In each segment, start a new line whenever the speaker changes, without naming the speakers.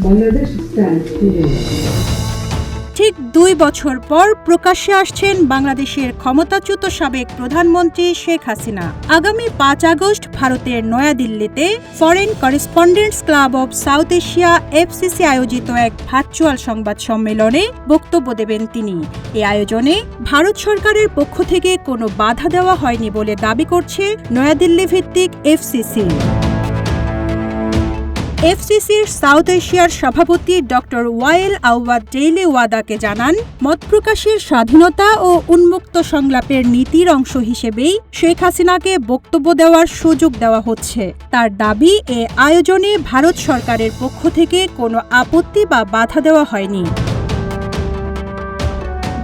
Bangladesh stands today.
ঠিক 2 বছর পর প্রকাশ্যে আসছেন বাংলাদেশের ক্ষমতাচ্যুত সাবেক প্রধানমন্ত্রী শেখ হাসিনা। আগামী 5 আগস্ট ভারতের নয়াদিল্লিতে foreign correspondents club of south Asia FCC আয়োজিত এক ভার্চুয়াল সংবাদ সম্মেলনে বক্তব্য দেবেন তিনি। এই আয়োজনে ভারত সরকারের পক্ষ থেকে কোনো বাধা দেওয়া হয়নি বলে দাবি করছে নয়াদিল্লি ভিত্তিক FCC। FCCর সাউথ এশিয়ার সভাপতি ডক্টর ওয়ায়েল আওয়াদ ডেইলি ওয়াদাকে জানান, মত প্রকাশের স্বাধীনতা ও উন্মুক্ত সংলাপের নীতির অংশ হিসেবেই শেখ হাসিনাকে বক্তব্য দেওয়ার সুযোগ দেওয়া হচ্ছে। তার দাবি, এ আয়োজনে ভারত সরকারের পক্ষ থেকে কোনো আপত্তি বা বাধা দেওয়া হয়নি।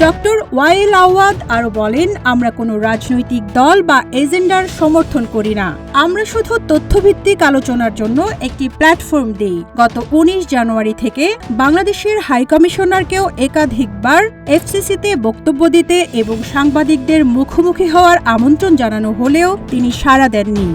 ডক্টর ওয়ায়েল আওয়াদ আরও বলেন, আমরা কোনো রাজনৈতিক দল বা এজেন্ডার সমর্থন করি না। আমরা শুধু তথ্যভিত্তিক আলোচনার জন্য একটি প্ল্যাটফর্ম দেই। গত 19 জানুয়ারি থেকে বাংলাদেশের হাইকমিশনারকেও একাধিকবার FCCতে বক্তব্য দিতে এবং সাংবাদিকদের মুখোমুখি হওয়ার আমন্ত্রণ জানানো হলেও তিনি সাড়া দেননি।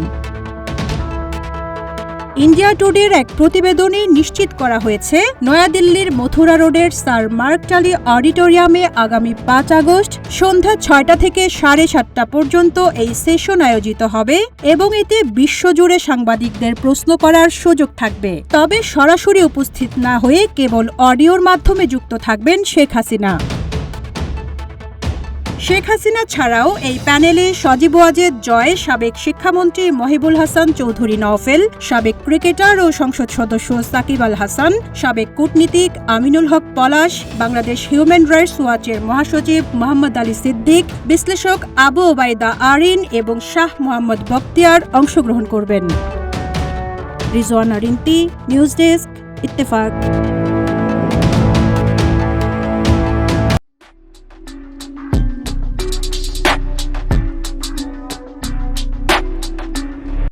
ইন্ডিয়া টুডের এক প্রতিবেদনে নিশ্চিত করা হয়েছে, নয়াদিল্লির মথুরা রোডের স্যার মার্ক টালি অডিটোরিয়ামে আগামী 5 আগস্ট সন্ধ্যা 6টা থেকে 7:30 পর্যন্ত এই সেশন আয়োজিত হবে এবং এতে বিশ্বজুড়ে সাংবাদিকদের প্রশ্ন করার সুযোগ থাকবে। তবে সরাসরি উপস্থিত না হয়ে কেবল অডিওর মাধ্যমে যুক্ত থাকবেন শেখ হাসিনা। শেখ হাসিনা ছাড়াও এই প্যানেলে সজীব ওয়াজেদ জয়, সাবেক শিক্ষামন্ত্রী মহিবুল হাসান চৌধুরী নওফেল, সাবেক ক্রিকেটার ও সংসদ সদস্য সাকিব আল হাসান, সাবেক কূটনীতিক আমিনুল হক পলাশ, বাংলাদেশ হিউম্যান রাইটস ওয়াচের মহাসচিব মোহাম্মদ আলী সিদ্দিক, বিশ্লেষক আবু ওবায়দা আরিন এবং শাহ মোহাম্মদ বখতিয়ার অংশগ্রহণ করবেন। Rizwana Rinti, news desk, Ittefaq.